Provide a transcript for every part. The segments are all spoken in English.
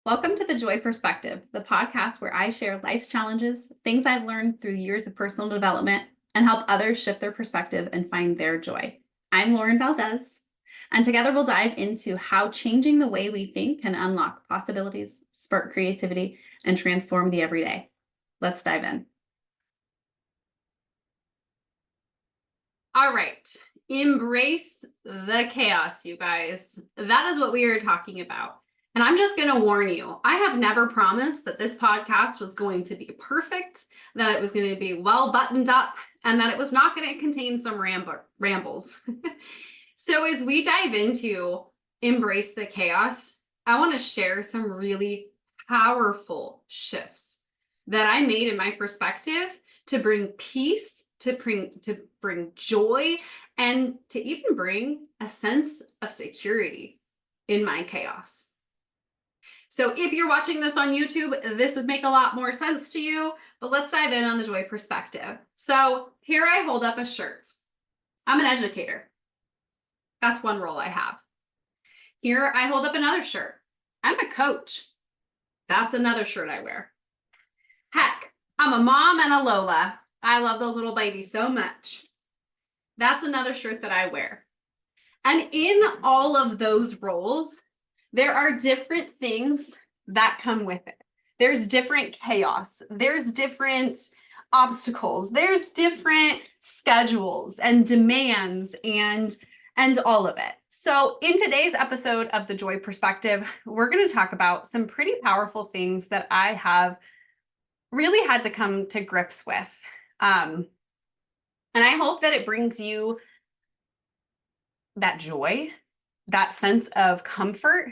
Welcome to the Joy Perspective, the podcast where I share life's challenges, things I've learned through years of personal development, and help others shift their perspective and find their joy. I'm Lauren Valdez, and together we'll dive into how changing the way we think can unlock possibilities, spark creativity, and transform the everyday. Let's dive in. All right. Embrace the chaos, you guys. That is what we are talking about. And I'm just going to warn you, I have never promised that this podcast was going to be perfect, that it was going to be well buttoned up, and that it was not going to contain some rambles. So as we dive into Embrace the Chaos, I want to share some really powerful shifts that I made in my perspective to bring peace, to bring joy, and to even bring a sense of security in my chaos. So if you're watching this on YouTube, this would make a lot more sense to you, but let's dive in on the joy perspective. So here I hold up a shirt. I'm an educator. That's one role I have. Here I hold up another shirt. I'm a coach. That's another shirt I wear. Heck, I'm a mom and a Lola. I love those little babies so much. That's another shirt that I wear. And in all of those roles, there are different things that come with it. There's different chaos. There's different obstacles. There's different schedules and demands and all of it. So in today's episode of The Joy Perspective, we're going to talk about some pretty powerful things that I have really had to come to grips with. And I hope that it brings you that joy, that sense of comfort,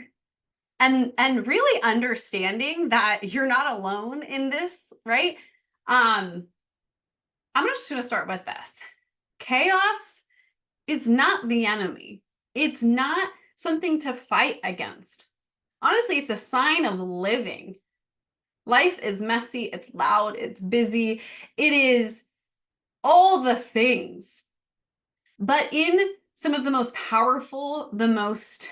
and really understanding that you're not alone in this, right? I'm just going to start with this. Chaos is not the enemy. It's not something to fight against. Honestly, it's a sign of living. Life is messy, it's loud, it's busy, it is all the things. But in some of the most powerful, the most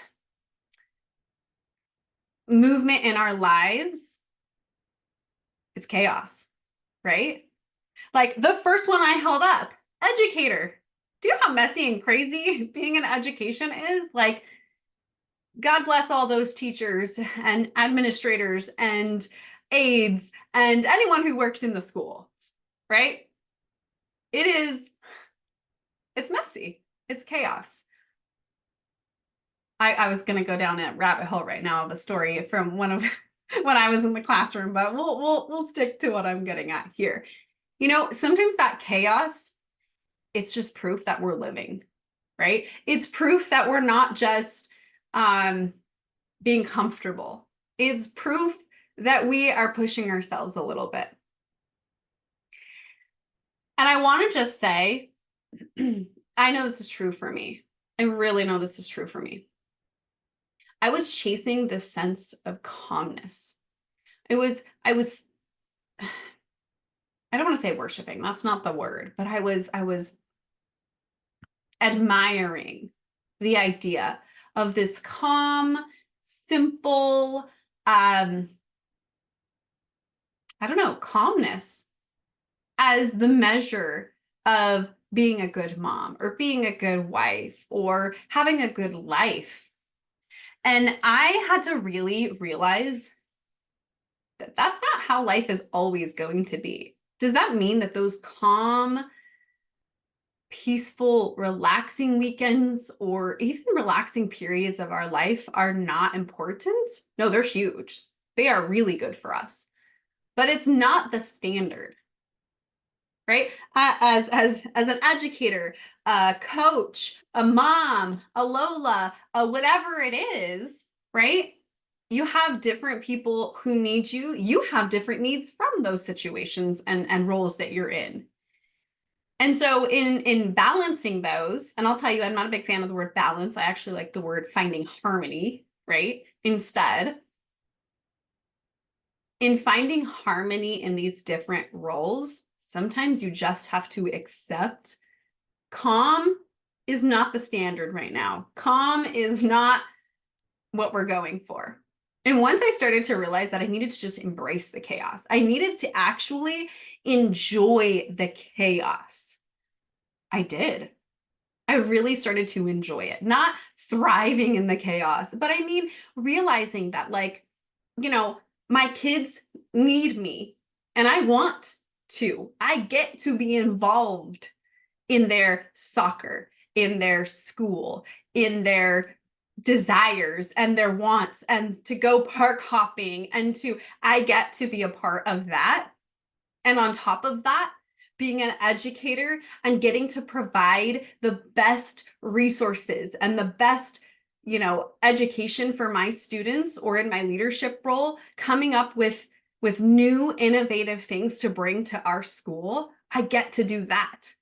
movement in our lives, it's chaos, right? Like the first one I held up, educator. Do you know how messy and crazy being in education is? Like, God bless all those teachers and administrators and aides and anyone who works in the schools, right? It's messy. It's chaos. I was going to go down a rabbit hole right now of a story from one of when I was in the classroom, but we'll stick to what I'm getting at here. You know, sometimes that chaos, it's just proof that we're living, right? It's proof that we're not just being comfortable. It's proof that we are pushing ourselves a little bit. And I want to just say, I know this is true for me. I really know this is true for me. I was chasing this sense of calmness. I don't want to say worshiping, that's not the word, but I was admiring the idea of this calm, simple, calmness as the measure of being a good mom or being a good wife or having a good life. And I had to really realize that that's not how life is always going to be. Does that mean that those calm, peaceful, relaxing weekends or even relaxing periods of our life are not important? No, they're huge. They are really good for us. But it's not the standard, right? As an educator, a coach, a mom, a Lola, whatever it is, right? You have different people who need you. You have different needs from those situations and roles that you're in. And so in balancing those, and I'll tell you, I'm not a big fan of the word balance. I actually like the word finding harmony, right? Instead, in finding harmony in these different roles, sometimes you just have to accept calm is not the standard right now. Calm is not what we're going for. And once I started to realize that I needed to just embrace the chaos, I needed to actually enjoy the chaos. I did. I really started to enjoy it, not thriving in the chaos, but I mean, realizing that, like, my kids need me and I want to. I get to be involved in their soccer, in their school, in their desires and their wants, and to go park hopping, and I get to be a part of that. And on top of that, being an educator and getting to provide the best resources and the best, education for my students, or in my leadership role, coming up with new innovative things to bring to our school, I get to do that.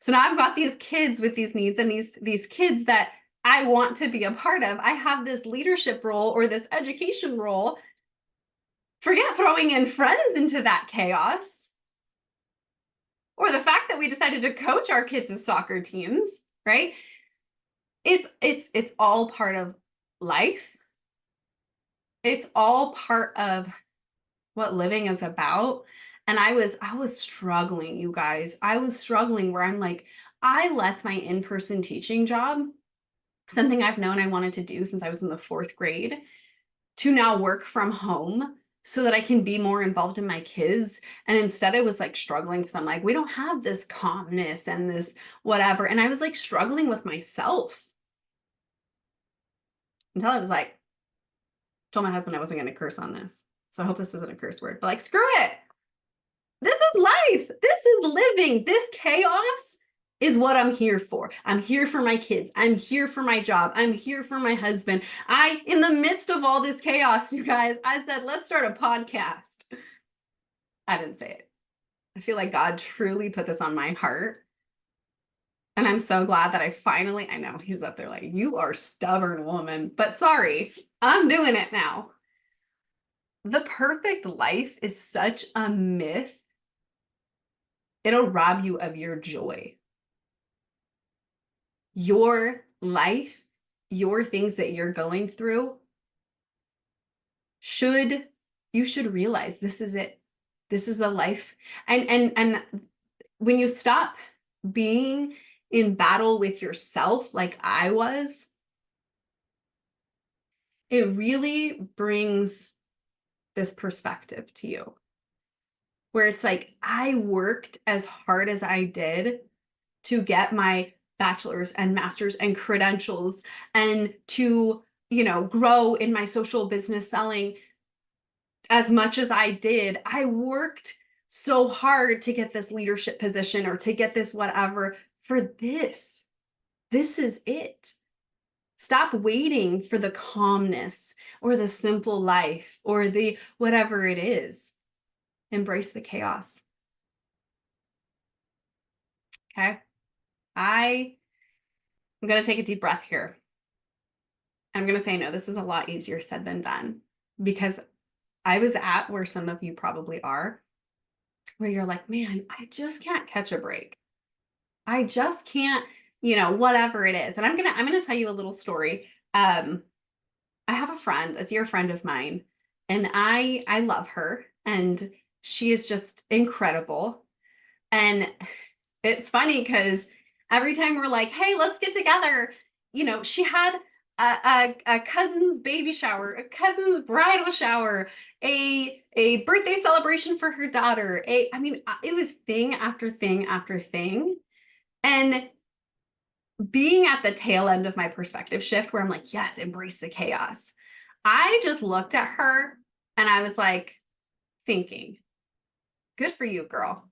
So now I've got these kids with these needs, and these kids that I want to be a part of. I have this leadership role or this education role. Forget throwing in friends into that chaos, or the fact that we decided to coach our kids' soccer teams, right? It's all part of life. It's all part of what living is about. And I was struggling, you guys. I was struggling where I'm like, I left my in-person teaching job, something I've known I wanted to do since I was in the 4th grade, to now work from home so that I can be more involved in my kids. And instead I was like struggling because I'm like, we don't have this calmness and this whatever. And I was like struggling with myself until I was like, told my husband I wasn't going to curse on this. So I hope this isn't a curse word, but like, screw it. This is life. This is living. This chaos is what I'm here for. I'm here for my kids. I'm here for my job. I'm here for my husband. In the midst of all this chaos, you guys, I said, let's start a podcast. I didn't say it. I feel like God truly put this on my heart. And I'm so glad that I know he's up there like, you are stubborn woman, but sorry, I'm doing it now. The perfect life is such a myth. It'll rob you of your joy. Your life, your things that you're going through, you should realize this is it. This is the life. And when you stop being in battle with yourself like I was, it really brings this perspective to you where it's like, I worked as hard as I did to get my bachelor's and master's and credentials, and to, grow in my social business selling as much as I did. I worked so hard to get this leadership position or to get this whatever for this. This is it. Stop waiting for the calmness or the simple life or the whatever it is. Embrace the chaos. Okay. I'm going to take a deep breath here. I'm going to say, no, this is a lot easier said than done, because I was at where some of you probably are, where you're like, man, I just can't catch a break. I just can't, whatever it is. And I'm going to tell you a little story. I have a friend, a dear friend of mine, and I love her, and she is just incredible. And it's funny because every time we're like, hey, let's get together, she had a cousin's baby shower, a cousin's bridal shower, a birthday celebration for her daughter. It was thing after thing after thing. And being at the tail end of my perspective shift where I'm like, yes, embrace the chaos. I just looked at her and I was like, thinking, good for you, girl.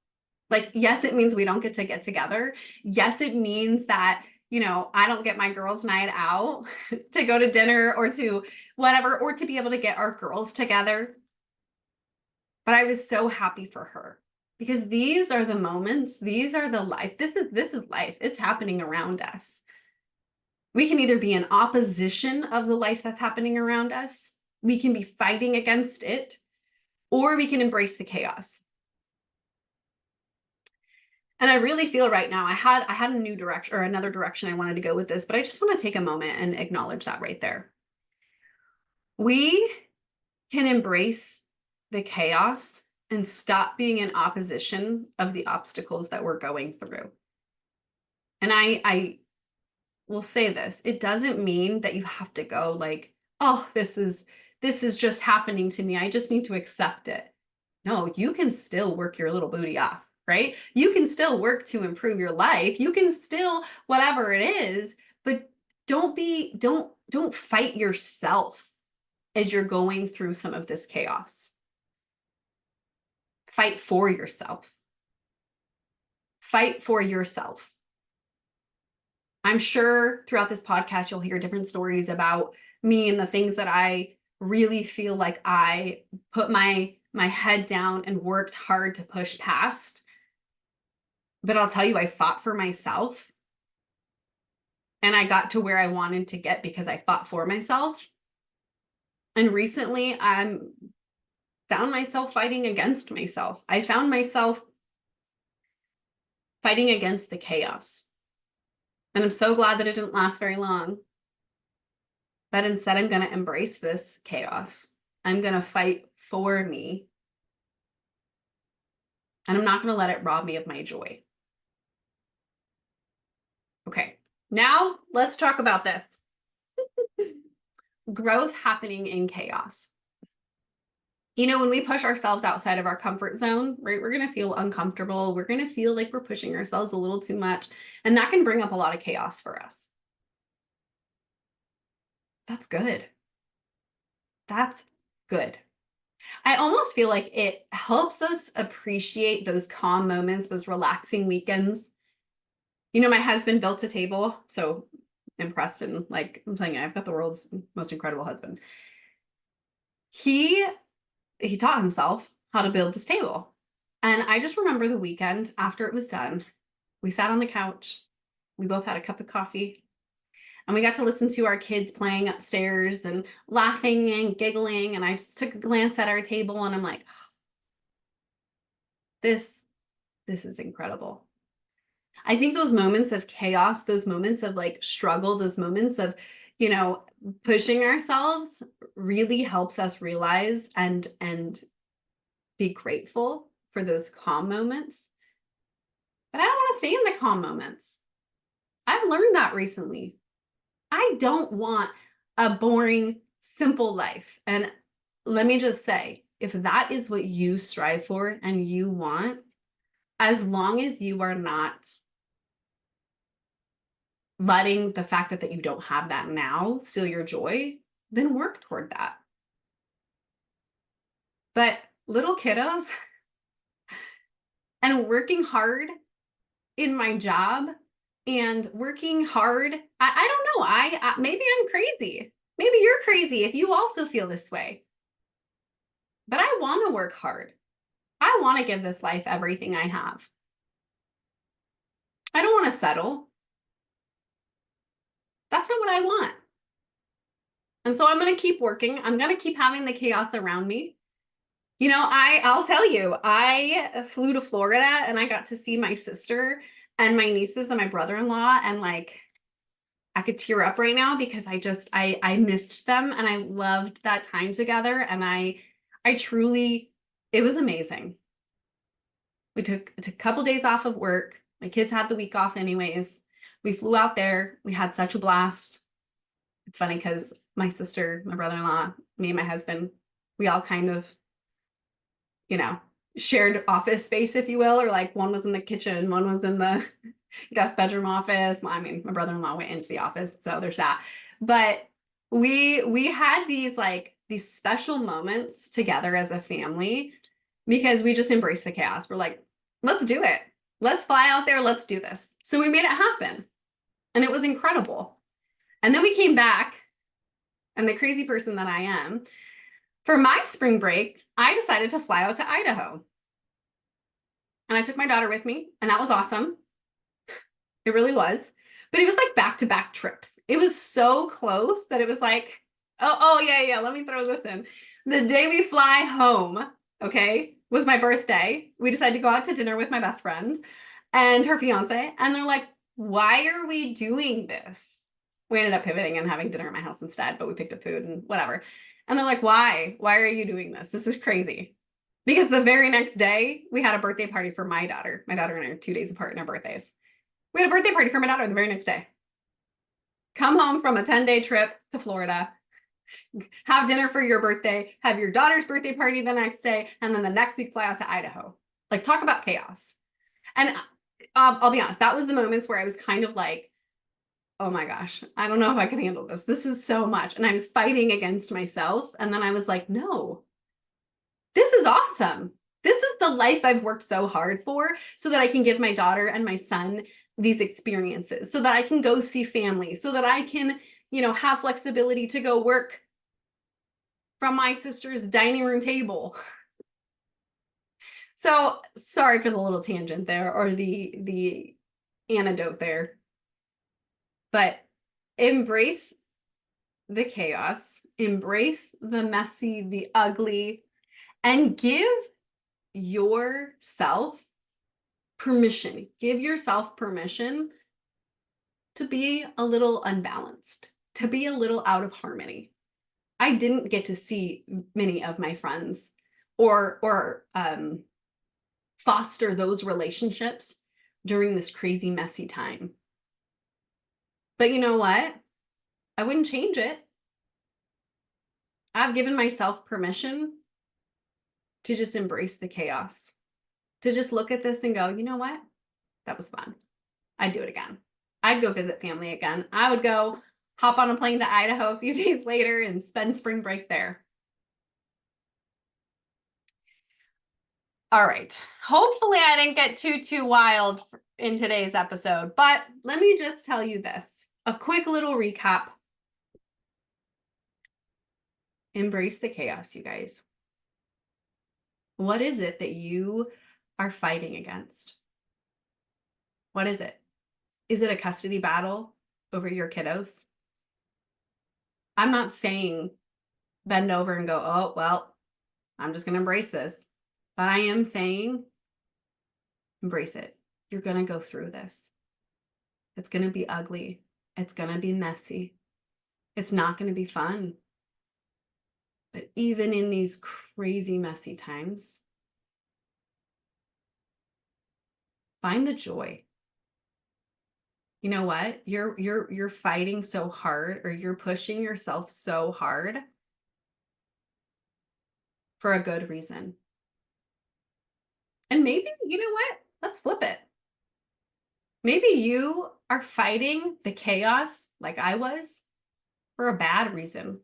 Like, yes, it means we don't get to get together. Yes, it means that, I don't get my girls' night out to go to dinner or to whatever, or to be able to get our girls together. But I was so happy for her, because these are the moments, these are the life. This is life. It's happening around us. We can either be in opposition of the life that's happening around us, we can be fighting against it, or we can embrace the chaos. And I really feel right now, I had a new direction, or another direction I wanted to go with this, but I just want to take a moment and acknowledge that right there. We can embrace the chaos and stop being in opposition of the obstacles that we're going through. And I will say this, it doesn't mean that you have to go like, oh, this is just happening to me. I just need to accept it. No, you can still work your little booty off, right? You can still work to improve your life. You can still whatever it is, but don't fight yourself as you're going through some of this chaos. Fight for yourself. Fight for yourself. I'm sure throughout this podcast, you'll hear different stories about me and the things that I really feel like I put my head down and worked hard to push past. But I'll tell you, I fought for myself and I got to where I wanted to get because I fought for myself. And recently I'm found myself fighting against myself. I found myself fighting against the chaos. And I'm so glad that it didn't last very long. But instead, I'm going to embrace this chaos. I'm going to fight for me. And I'm not going to let it rob me of my joy. Okay, now let's talk about this. Growth happening in chaos. You know, when we push ourselves outside of our comfort zone, right, we're going to feel uncomfortable. We're going to feel like we're pushing ourselves a little too much. And that can bring up a lot of chaos for us. That's good. That's good. I almost feel like it helps us appreciate those calm moments, those relaxing weekends. You know, my husband built a table, so impressed, and like I'm telling you, I've got the world's most incredible husband. He taught himself how to build this table. And I just remember the weekend after it was done, we sat on the couch, we both had a cup of coffee, and we got to listen to our kids playing upstairs and laughing and giggling. And I just took a glance at our table and I'm like, oh, this is incredible. I think those moments of chaos, those moments of like struggle, those moments of, you know, pushing ourselves really helps us realize and be grateful for those calm moments. But I don't want to stay in the calm moments. I've learned that recently. I don't want a boring, simple life. And let me just say, if that is what you strive for and you want, as long as you are not letting the fact that you don't have that now steal your joy, then work toward that. But little kiddos and working hard in my job and working hard, I don't know, I maybe I'm crazy. Maybe you're crazy if you also feel this way. But I want to work hard. I want to give this life everything I have. I don't want to settle. That's not what I want. And so I'm going to keep working. I'm going to keep having the chaos around me. You know, I'll tell you, I flew to Florida and I got to see my sister and my nieces and my brother-in-law, and like I could tear up right now because I missed them and I loved that time together, and I truly, it was amazing. We took a couple days off of work. My kids had the week off anyways. We flew out there. We had such a blast. It's funny because my sister, my brother-in-law, me and my husband, we all kind of, you know, shared office space, if you will, or like one was in the kitchen, one was in the guest bedroom office. Well, I mean, my brother-in-law went into the office, so there's that. But we had these special moments together as a family because we just embraced the chaos. We're like, let's do it. Let's fly out there. Let's do this. So we made it happen. And it was incredible. And then we came back, and the crazy person that I am, for my spring break, I decided to fly out to Idaho. And I took my daughter with me, and that was awesome. It really was. But it was like back-to-back trips. It was so close that it was like, oh yeah, let me throw this in. The day we fly home, okay, was my birthday. We decided to go out to dinner with my best friend and her fiance. And they're like, why are we doing this? We ended up pivoting and having dinner at my house instead, but we picked up food and whatever. And they're like, why? Why are you doing this? This is crazy. Because the very next day, we had a birthday party for my daughter. My daughter and I are 2 days apart in our birthdays. We had a birthday party for my daughter the very next day. Come home from a 10-day trip to Florida, have dinner for your birthday, have your daughter's birthday party the next day, and then the next week fly out to Idaho. Like, talk about chaos. And I'll be honest, that was the moments where I was kind of like, oh my gosh, I don't know if I can handle this. This is so much. And I was fighting against myself. And then I was like, no, this is awesome. This is the life I've worked so hard for so that I can give my daughter and my son these experiences, so that I can go see family, so that I can, have flexibility to go work from my sister's dining room table. So sorry for the little tangent there, or the anecdote there, but embrace the chaos, embrace the messy, the ugly, and give yourself permission. Give yourself permission to be a little unbalanced, to be a little out of harmony. I didn't get to see many of my friends or foster those relationships during this crazy, messy time. But you know what? I wouldn't change it. I've given myself permission to just embrace the chaos, to just look at this and go, you know what? That was fun. I'd do it again. I'd go visit family again. I would go hop on a plane to Idaho a few days later and spend spring break there. All right. Hopefully I didn't get too wild in today's episode, but let me just tell you this. A quick little recap. Embrace the chaos, you guys. What is it that you are fighting against? What is it? Is it a custody battle over your kiddos? I'm not saying bend over and go, oh, well, I'm just going to embrace this. But I am saying embrace it. You're going to go through this. It's going to be ugly. It's going to be messy. It's not going to be fun. But even in these crazy, messy times, find the joy. You know what? You're fighting so hard, or you're pushing yourself so hard for a good reason. And maybe, you know what? Let's flip it. Maybe you are fighting the chaos like I was for a bad reason.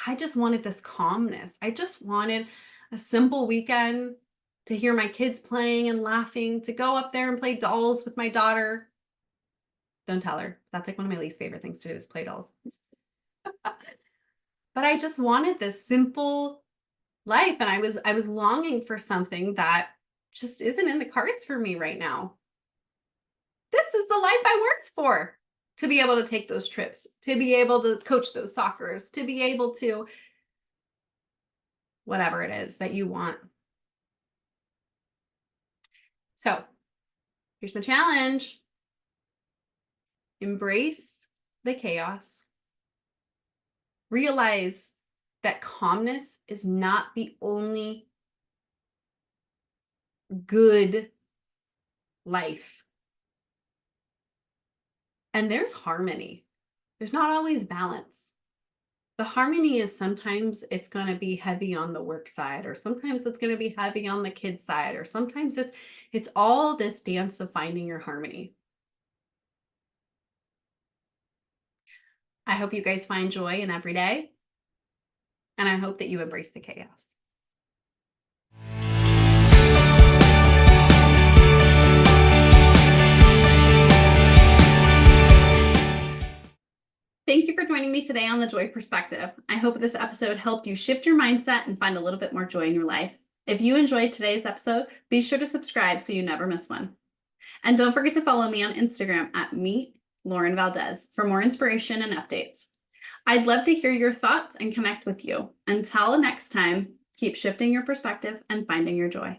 I just wanted this calmness. I just wanted a simple weekend to hear my kids playing and laughing, to go up there and play dolls with my daughter. Don't tell her. That's like one of my least favorite things to do, is play dolls. But I just wanted this simple life, and I was longing for something that just isn't in the cards for me right now. This is the life I worked for, to be able to take those trips, to be able to coach those soccers, to be able to whatever it is that you want. So here's my challenge. Embrace the chaos. Realize that calmness is not the only good life. And there's harmony. There's not always balance. The harmony is sometimes it's going to be heavy on the work side, or sometimes it's going to be heavy on the kid side, or sometimes it's all this dance of finding your harmony. I hope you guys find joy in every day, and I hope that you embrace the chaos. Thank you for joining me today on The Joy Perspective. I hope this episode helped you shift your mindset and find a little bit more joy in your life. If you enjoyed today's episode, be sure to subscribe so you never miss one. And don't forget to follow me on Instagram at Lauren Valdez for more inspiration and updates. I'd love to hear your thoughts and connect with you. Until next time, keep shifting your perspective and finding your joy.